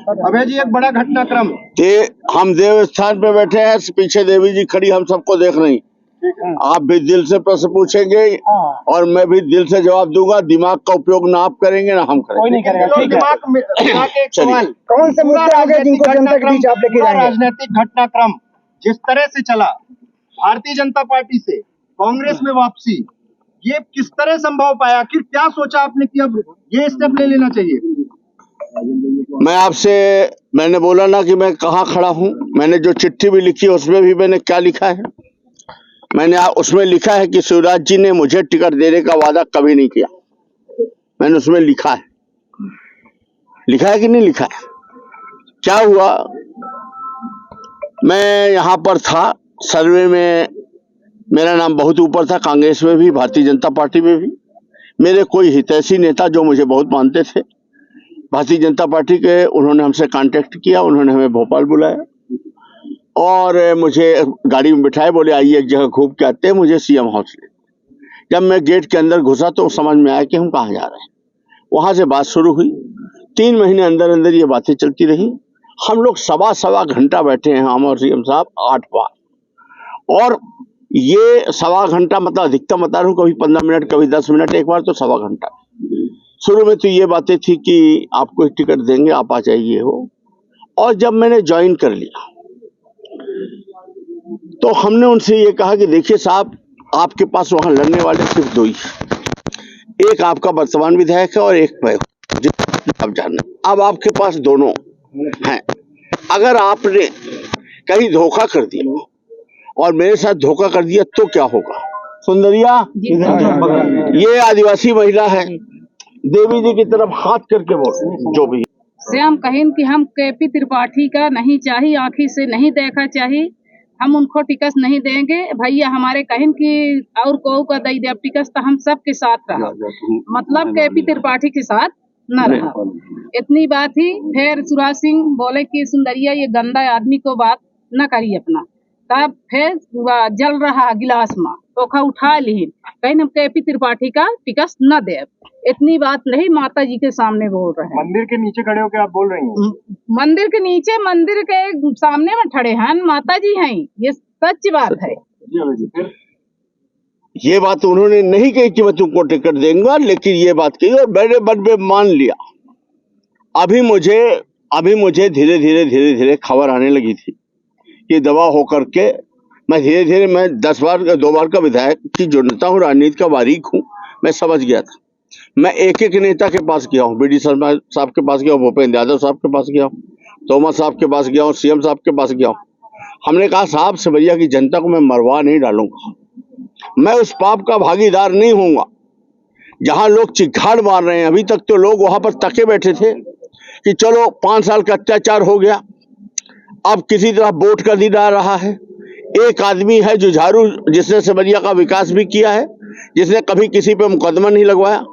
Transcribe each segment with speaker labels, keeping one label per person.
Speaker 1: अभय जी, एक बड़ा घटनाक्रम।
Speaker 2: हम देव स्थान पे बैठे हैं, पीछे देवी जी खड़ी हम सबको देख रही। आप भी दिल से प्रश्न पूछेंगे और मैं भी दिल से जवाब दूंगा। दिमाग का उपयोग ना आप करेंगे ना हम करेंगे।
Speaker 1: कोई नहीं करेगा। दिमाग के एक सवाल,
Speaker 3: कौन से मुद्दे आगे जिनको जनता के बीच आप लेके जाएंगे?
Speaker 1: राजनीतिक घटनाक्रम जिस तरह से चला, भारतीय जनता पार्टी से कांग्रेस में वापसी, ये किस तरह संभव पाया? आखिर क्या सोचा आपने कि अब ये स्टेप ले लेना चाहिए?
Speaker 2: मैंने बोला ना कि मैं कहाँ खड़ा हूँ। मैंने जो चिट्ठी भी लिखी उसमें भी मैंने क्या लिखा है, मैंने उसमें लिखा है कि शिवराज जी ने मुझे टिकट देने का वादा कभी नहीं किया। मैंने उसमें लिखा है कि नहीं लिखा है? क्या हुआ, मैं यहाँ पर था, सर्वे में मेरा नाम बहुत ऊपर था, कांग्रेस में भी, भारतीय जनता पार्टी में भी। मेरे कोई हितैषी नेता जो मुझे बहुत मानते थे भारतीय जनता पार्टी के, उन्होंने हमसे कांटेक्ट किया, उन्होंने हमें भोपाल बुलाया और मुझे गाड़ी में बिठाए, बोले आइए एक जगह घूम के आते हैं, मुझे सीएम हाउस ले। जब मैं गेट के अंदर घुसा तो समझ में आया कि हम कहाँ जा रहे हैं। वहां से बात शुरू हुई। 3 महीने अंदर अंदर ये बातें चलती रही। हम लोग सवा घंटा बैठे हैं, हम और सीएम साहब 8 बार, और ये सवा घंटा मतलब अधिकतम बता रहा हूँ, कभी 15 मिनट, कभी 10 मिनट, एक बार तो सवा घंटा। शुरू में तो ये बातें थी कि आपको टिकट देंगे, आप आ जाइए हो। और जब मैंने ज्वाइन कर लिया तो हमने उनसे ये कहा कि देखिए साहब, आपके पास वहां लड़ने वाले सिर्फ 2 ही, एक आपका वर्तमान विधायक है और एक मैं हूं, जितना आप जाने। अब आपके पास दोनों हैं। अगर आपने कहीं धोखा कर दिया और मेरे साथ धोखा कर दिया तो क्या होगा? सुंदरिया, ये आदिवासी महिला है, देवी जी की तरफ हाथ करके बोल, जो भी
Speaker 4: से हम कहें कि हम केपी त्रिपाठी का नहीं चाहिए, आँखी से नहीं देखा चाहिए, हम उनको टिकट नहीं देंगे। भैया हमारे कहें कि और को का दई दे टिकट, तो हम सबके साथ रहा, मतलब केपी त्रिपाठी के साथ न रहा। इतनी बात ही। फिर शिवराज सिंह बोले कि सुंदरिया ये गंदा आदमी को बात न करिए अपना। तब फिर जल रहा गिलास में तो उठा ली, कहीं हम केपी त्रिपाठी का टिकट न दे। इतनी बात नहीं, माता जी के सामने बोल रहे हैं।
Speaker 1: मंदिर के नीचे खड़े होकर आप बोल रही हैं?
Speaker 4: मंदिर के नीचे, मंदिर के सामने में खड़े हैं, माता जी हैं, ये सच बात है।
Speaker 2: ये बात उन्होंने नहीं कही कि मैं तुमको टिकट देंगे, लेकिन ये बात कही और मैंने मन में मान लिया। अभी मुझे धीरे धीरे खबर आने लगी थी कि दवा होकर के मैं धीरे धीरे, मैं 2 बार का विधायक की जो नेता हूँ, राजनीति का बारीक हूँ, मैं समझ गया था। मैं एक नेता के पास गया हूँ, बीडी शर्मा साहब के पास गया हूँ, भूपेंद्र यादव साहब के पास गया हूँ, तोमर साहब के पास गया हूँ, सीएम साहब के पास गया हूँ। हमने कहा साहब, सिमरिया की जनता को मैं मरवा नहीं डालूंगा, मैं उस पाप का भागीदार नहीं होऊंगा जहां लोग चिक्खाड़ मार रहे हैं। अभी तक तो लोग वहां पर तके बैठे थे कि चलो 5 साल का अत्याचार हो गया, अब किसी तरह वोट का दिन आ रहा है। एक आदमी है जुझारू, जिसने सिमरिया का विकास भी किया है, जिसने कभी किसी पे मुकदमा नहीं लगवाया,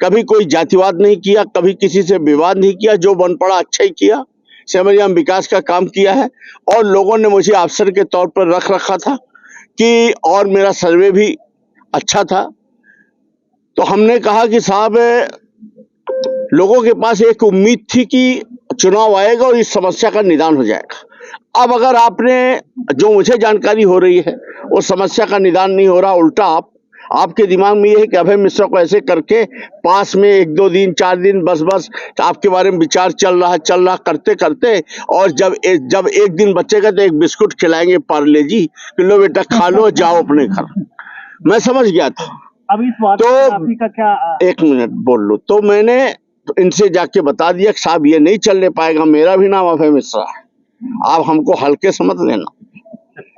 Speaker 2: कभी कोई जातिवाद नहीं किया, कभी किसी से विवाद नहीं किया, जो बन पड़ा अच्छा ही किया, सिमरिया में विकास का काम किया है। और लोगों ने मुझे अफसर के तौर पर रख रखा था कि, और मेरा सर्वे भी अच्छा था। तो हमने कहा कि साहब, लोगों के पास एक उम्मीद थी कि चुनाव आएगा और इस समस्या का निदान हो जाएगा। अब अगर आपने, जो मुझे जानकारी हो रही है, उस समस्या का निदान नहीं हो रहा, उल्टा आपके दिमाग में ये है कि अभय मिश्रा को ऐसे करके पास में 1-2 दिन 4 दिन बस आपके बारे में विचार चल रहा करते करते, और जब एक दिन बचेगा तो एक बिस्कुट खिलाएंगे पार्ले जी कि लो बेटा खा लो, जाओ अपने घर। मैं समझ गया था।
Speaker 1: अब इस बात
Speaker 2: तो
Speaker 1: का क्या,
Speaker 2: 1 मिनट बोल लो। तो मैंने इनसे जाके बता दिया कि साहब ये नहीं चलने पाएगा, मेरा भी नाम अभय मिश्रा है, आप हमको हल्के से मत लेना,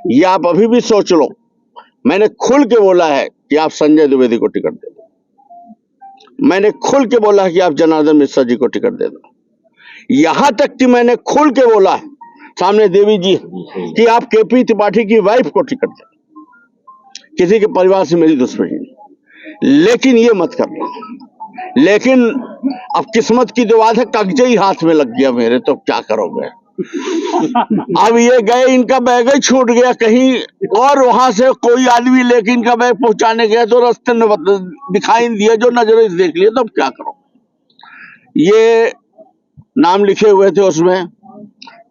Speaker 2: ये आप अभी भी सोच लो। मैंने खुल के बोला है कि आप संजय द्विवेदी को टिकट दे दो, मैंने खुल के बोला है कि आप जनार्दन मिश्रा जी को टिकट दे दो, यहां तक कि मैंने खुल के बोला है सामने देवी जी कि आप केपी त्रिपाठी की वाइफ को टिकट दे दो। किसी के परिवार से मेरी दुश्मनी नहीं, लेकिन ये मत करना। लेकिन अब किस्मत की जो बात है, कागजे ही हाथ में लग गया मेरे, तो क्या करोगे। अब ये गए, इनका बैग ही छूट गया कहीं और, वहां से कोई आदमी लेके इनका बैग पहुंचाने गया तो रास्ते में दिखाई दिया, जो नजर देख लिया, तो अब क्या करो। ये नाम लिखे हुए थे उसमें।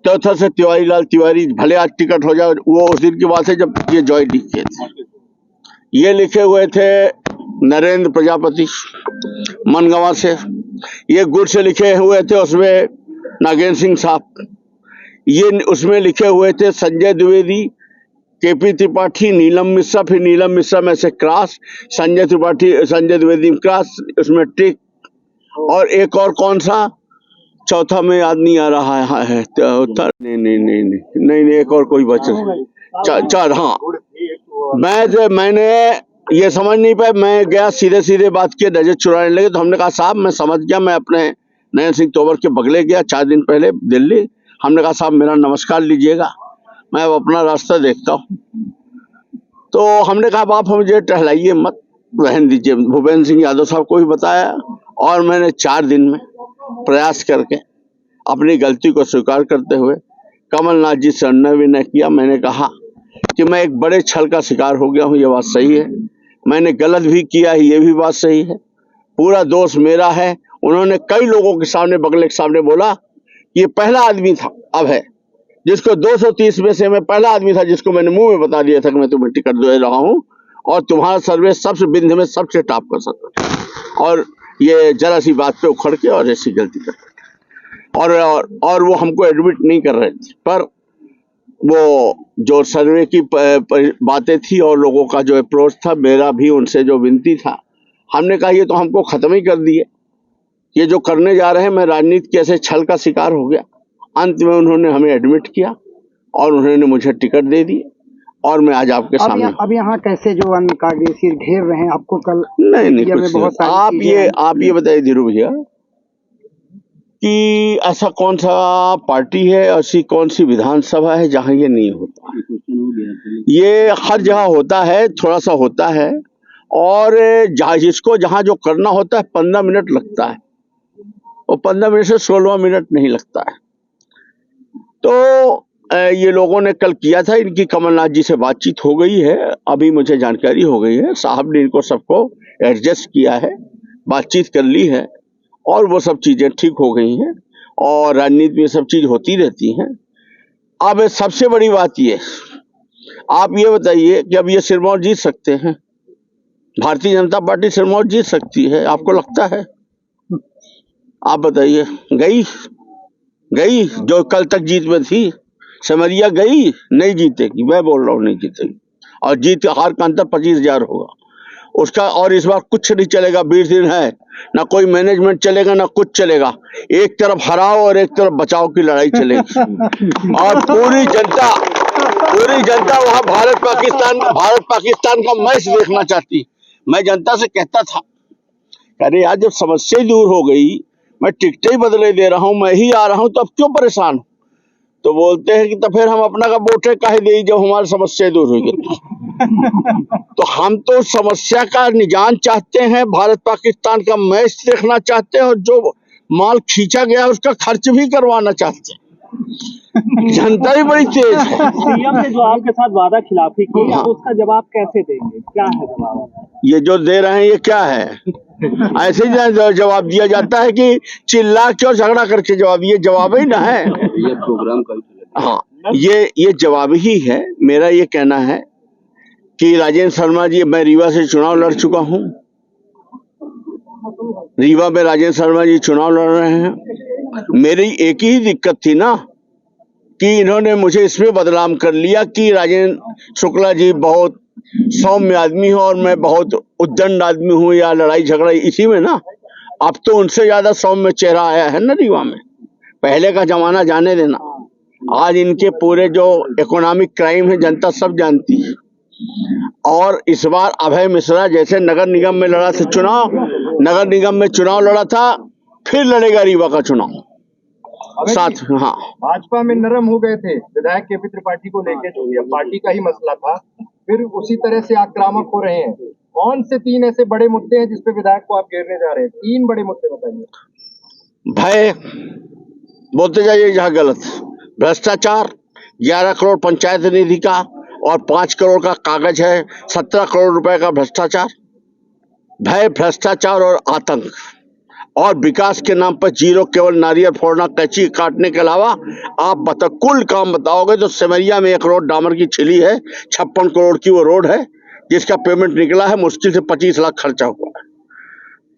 Speaker 2: चौथा से तिवारी लाल तिवारी, भले आज टिकट हो जाए, वो उस दिन की बात है जब ये ज्वाइन किए थे। ये लिखे हुए थे नरेंद्र प्रजापति मनगवा से। ये गुड़ से लिखे हुए थे उसमें नागेंद्र सिंह साहब। ये उसमें लिखे हुए थे संजय द्विवेदी, केपी त्रिपाठी, नीलम मिश्रा, फिर नीलम मिश्रा में से क्रॉस, संजय त्रिपाठी, संजय द्विवेदी क्रॉस, उसमें टिक, और एक और कौन सा चौथा में याद नहीं आ रहा है। नहीं, एक और कोई बचा। चार, हाँ। मैंने ये समझ नहीं पाया, मैं गया सीधे बात किए, नजर चुराने लगे। तो हमने कहा साहब मैं समझ गया, मैं अपने नरेंद्र सिंह तोमर के बगले गया 4 दिन पहले दिल्ली। हमने कहा साहब मेरा नमस्कार लीजिएगा, मैं अब अपना रास्ता देखता हूँ। तो हमने कहा आप मुझे टहलाइए मत, रहने दीजिए। भूपेंद्र सिंह यादव साहब को भी बताया, और मैंने 4 दिन में प्रयास करके अपनी गलती को स्वीकार करते हुए कमलनाथ जी से अन्य विनय किया। मैंने कहा कि मैं एक बड़े छल का शिकार हो गया हूँ, ये बात सही है। मैंने गलत भी किया है, ये भी बात सही है। पूरा दोष मेरा है। उन्होंने कई लोगों के सामने, बगले के सामने बोला कि ये पहला आदमी था, अब है, जिसको 230 में से मैं पहला आदमी था जिसको मैंने मुंह में बता दिया था कि मैं तुम्हें टिकट दे रहा हूं और तुम्हारा सर्वे सबसे बिंद में सबसे टॉप कर सकता। और ये जरा सी बात पे उखड़ के और ऐसी गलती कर, और वो हमको एडमिट नहीं कर रहे थे। पर वो जो सर्वे की बातें थी और लोगों का जो अप्रोच था, मेरा भी उनसे जो विनती था, हमने कहा ये तो हमको खत्म ही कर दिए, ये जो करने जा रहे हैं। मैं राजनीति के ऐसे छल का शिकार हो गया। अंत में उन्होंने हमें एडमिट किया और उन्होंने मुझे टिकट दे दी, और मैं आज आपके सामने।
Speaker 3: अब यहाँ कैसे जो अन्य कांग्रेसी घेर रहे हैं आपको? कल
Speaker 2: नहीं कुछ बहुत आप ये बताइए धीरू भैया कि ऐसा कौन सा पार्टी है, ऐसी कौन सी विधानसभा है जहां ये नहीं होता? ये हर जगह होता है, थोड़ा सा होता है, और जिसको जहां जो करना होता है 15 मिनट लगता है, और 15 मिनट से 16 मिनट नहीं लगता है। तो ये लोगों ने कल किया था, इनकी कमलनाथ जी से बातचीत हो गई है, अभी मुझे जानकारी हो गई है, साहब ने इनको सबको एडजस्ट किया है, बातचीत कर ली है, और वो सब चीजें ठीक हो गई हैं। और राजनीति में सब चीज होती रहती हैं। अब सबसे बड़ी बात ये, आप ये बताइए कि अब ये सिरमौर जीत सकते हैं? भारतीय जनता पार्टी सिरमौर जीत सकती है, आपको लगता है? आप बताइए। गई जो कल तक जीत में थी, सिमरिया गई, नहीं जीतेगी। मैं बोल रहा हूँ नहीं जीतेगी, और जीत हार का अंतर 25,000 होगा उसका। और इस बार कुछ नहीं चलेगा, 20 दिन है, ना कोई मैनेजमेंट चलेगा, ना कुछ चलेगा। एक तरफ हराओ और एक तरफ बचाओ की लड़ाई चलेगी। और पूरी जनता वहां भारत पाकिस्तान का मैच देखना चाहती। मैं जनता से कहता था, अरे यार जब समस्या दूर हो गई, मैं टिकटें ही बदले दे रहा हूं, मैं ही आ रहा हूं, तो अब क्यों परेशान हूं? तो बोलते हैं कि तो फिर हम अपना का वोटे काहे दे जब हमारी समस्या दूर होगी। तो हम तो समस्या का निजान चाहते हैं, भारत पाकिस्तान का मैच देखना चाहते हैं, और जो माल खींचा गया उसका खर्च भी करवाना चाहते हैं। जनता ही बड़ी तेज है।
Speaker 5: सीएम ने जो आपके साथ वादा खिलाफी की, आप उसका जवाब कैसे देंगे? क्या है जवाब?
Speaker 2: ये जो दे रहे हैं ये क्या है? ऐसे ही जवाब दिया जाता है कि चिल्ला के और झगड़ा करके जवाब, ये जवाब ही ना है। ये प्रोग्राम हाँ, ये जवाब ही है। मेरा ये कहना है कि राजेंद्र शर्मा जी, मैं रीवा से चुनाव लड़ चुका हूं, रीवा में राजेंद्र शर्मा जी चुनाव लड़ रहे हैं। मेरी एक ही दिक्कत थी ना कि इन्होंने मुझे इसमें बदनाम कर लिया कि राजेंद्र शुक्ला जी बहुत सौम्य आदमी हो और मैं बहुत उद्दंड आदमी हूं, या लड़ाई झगड़ा इसी में ना। अब तो उनसे ज्यादा सौम्य चेहरा आया है ना रीवा में। पहले का जमाना जाने देना, आज इनके पूरे जो इकोनॉमिक क्राइम है जनता सब जानती है। और इस बार अभय मिश्रा जैसे नगर निगम में लड़ा था चुनाव, नगर निगम में चुनाव लड़ा था, फिर लड़ेगा रीवा का चुनाव साथ। हाँ,
Speaker 1: भाजपा में नरम हो गए थे विधायक केपी त्रिपाठी को लेकर, जो ये पार्टी का ही मसला था, फिर उसी तरह से आक्रामक हो रहे हैं। कौन से 3 ऐसे बड़े मुद्दे हैं जिसपे विधायक को आप घेरने जा रहे हैं? 3 बड़े मुद्दे बताइए।
Speaker 2: भय बोलते जाइए जहाँ गलत, भ्रष्टाचार, 11 करोड़ पंचायत निधि का और 5 करोड़ का कागज है, 17 करोड़ रुपए का भ्रष्टाचार। भय, भ्रष्टाचार और आतंक, और विकास के नाम पर जीरो, केवल नारियल फोड़ना, कैंची काटने के अलावा आप बता कुल काम बताओगे तो सिमरिया में एक रोड डामर की छिली है, 56 करोड़ की वो रोड है, जिसका पेमेंट निकला है, मुश्किल से 25 लाख खर्चा हुआ है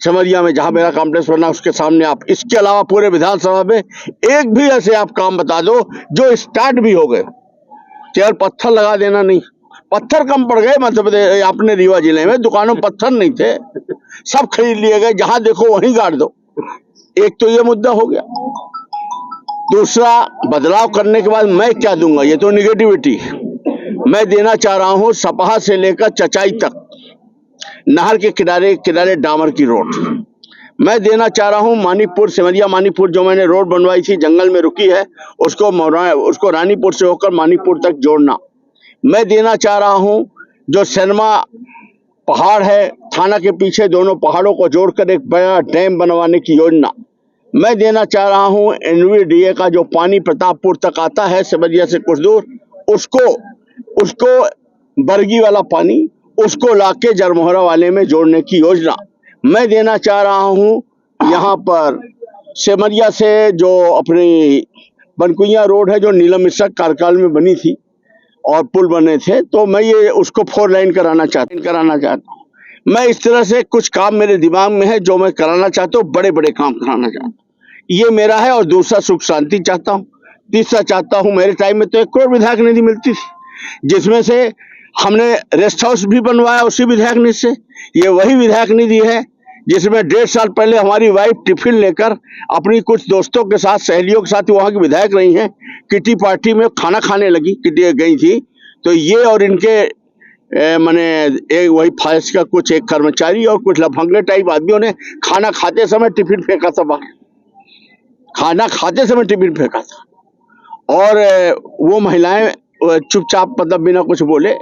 Speaker 2: सिमरिया में, जहां मेरा कॉम्प्लेक्स बना उसके सामने। आप इसके अलावा पूरे विधानसभा में एक भी ऐसे आप काम बता दो जो स्टार्ट भी हो गए, केवल पत्थर लगा देना नहीं। पत्थर कम पड़ गए मध्य प्रदेश अपने रीवा जिले में, दुकानों में पत्थर नहीं थे, सब खरीद लिए गए, जहां देखो वहीं गाड़ दो। एक तो ये मुद्दा हो गया। दूसरा, बदलाव करने के बाद मैं क्या दूंगा, ये तो निगेटिविटी। मैं देना चाह रहा हूं सपहा से लेकर चचाई तक नहर के किनारे किनारे डामर की रोड। मैं देना चाह रहा हूं मानीपुर, सिमरिया मानीपुर जो मैंने रोड बनवाई थी, जंगल में रुकी है, उसको रानीपुर से होकर मानीपुर तक जोड़ना। मैं देना चाह रहा हूं जो सैनमा पहाड़ है थाना के पीछे, दोनों पहाड़ों को जोड़कर एक बड़ा डैम बनवाने की योजना। मैं देना चाह रहा हूं एनवीडीए का जो पानी प्रतापपुर तक आता है सिमरिया से कुछ दूर, उसको बरगी वाला पानी उसको लाके जरमोहरा वाले में जोड़ने की योजना। मैं देना चाह रहा हूं यहाँ पर सिमरिया से जो अपनी बनकुइया रोड है, जो नीलम मिश्रा कार्यकाल में बनी थी और पुल बने थे, तो मैं ये उसको 4 लाइन कराना चाहता हूँ। मैं इस तरह से कुछ काम मेरे दिमाग में है जो मैं कराना चाहता हूँ, बड़े बड़े काम कराना चाहता हूँ, ये मेरा है। और दूसरा, सुख शांति चाहता हूँ। तीसरा चाहता हूँ, मेरे टाइम में तो 1 करोड़ विधायक निधि मिलती थी, जिसमें से हमने रेस्ट हाउस भी बनवाया उसी विधायक निधि से। ये वही विधायक निधि है जिसमें 1.5 साल पहले हमारी वाइफ टिफिन लेकर अपनी कुछ दोस्तों के साथ, सहेलियों के साथ, वहां की विधायक रही हैं, किटी पार्टी में खाना खाने लगी, किटी गई थी, तो ये और इनके एक वही फाइल्स का कुछ एक कर्मचारी और कुछ लफंगे टाइप आदमियों ने खाना खाते समय टिफिन फेंका था बाहर, खाना खाते समय टिफिन फेंका था। और वो महिलाएं चुपचाप मतलब बिना कुछ बोले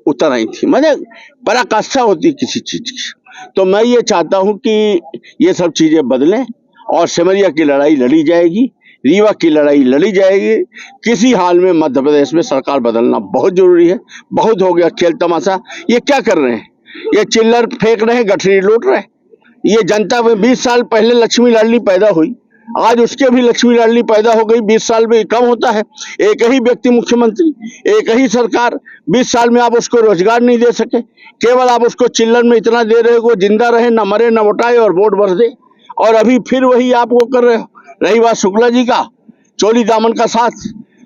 Speaker 2: उतर आई थी। मतलब पराकाष्ठा होती किसी चीज की। तो मैं ये चाहता हूं कि ये सब चीजें बदलें और सिमरिया की लड़ाई लड़ी जाएगी, रीवा की लड़ाई लड़ी जाएगी। किसी हाल में मध्य प्रदेश में सरकार बदलना बहुत जरूरी है। बहुत हो गया खेल तमाशा। ये क्या कर रहे हैं, ये चिल्लर फेंक रहे हैं, गठरी लूट रहे हैं। ये जनता में 20 साल पहले लक्ष्मी लाडली पैदा हुई, आज उसके भी लक्ष्मी लाडली पैदा हो गई। 20 साल में कम होता है, एक ही व्यक्ति मुख्यमंत्री, एक ही सरकार, 20 साल में आप उसको रोजगार नहीं दे सके। केवल आप उसको चिल्लर में इतना दे रहे हो, जिंदा रहे, न मरे न मोटाए और वोट भर दे। और अभी फिर वही आप वो कर रहे हो। रही बात शुक्ला जी का चोली दामन का साथ,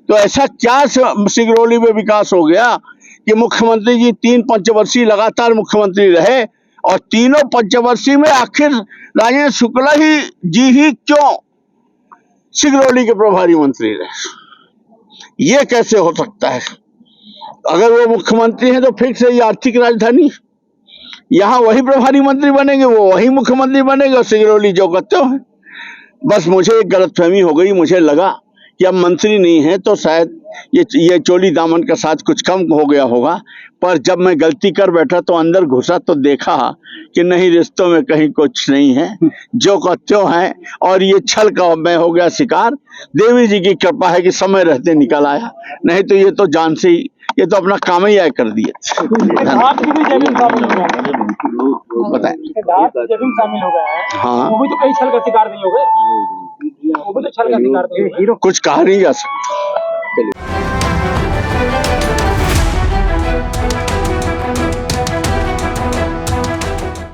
Speaker 2: तो ऐसा क्या सिगरौली में विकास हो गया कि मुख्यमंत्री जी 3 पंचवर्षीय लगातार मुख्यमंत्री रहे, और तीनों पंचवर्षीय में आखिर राजेंद्र शुक्ला जी ही क्यों सिगरौली के प्रभारी मंत्री रहे? ये कैसे हो सकता है? अगर वो मुख्यमंत्री हैं तो फिक्स है ये आर्थिक राजधानी, यहाँ वही प्रभारी मंत्री बनेंगे, वो वही मुख्यमंत्री बनेंगे, और सिगरौली जो करते हो। बस मुझे एक गलतफहमी हो गई, मुझे लगा कि अब मंत्री नहीं है तो शायद ये चोली दामन के साथ कुछ कम हो गया होगा। पर जब मैं गलती कर बैठा तो अंदर घुसा तो देखा कि नहीं, रिश्तों में कहीं कुछ नहीं है, जो का त्यों है। और ये छल का मैं हो गया शिकार। देवी जी की कृपा है कि समय रहते निकल आया, नहीं तो ये तो जान से ही ये तो अपना काम ही आय कर दिए। बताए
Speaker 5: जमीन शामिल हो गया है,
Speaker 2: हाँ,
Speaker 5: वो भी तो कहीं छल का शिकार नहीं हो गए, वो भी तो छल का शिकार नहीं हो गए।
Speaker 2: कुछ कहा नहीं जा सकता।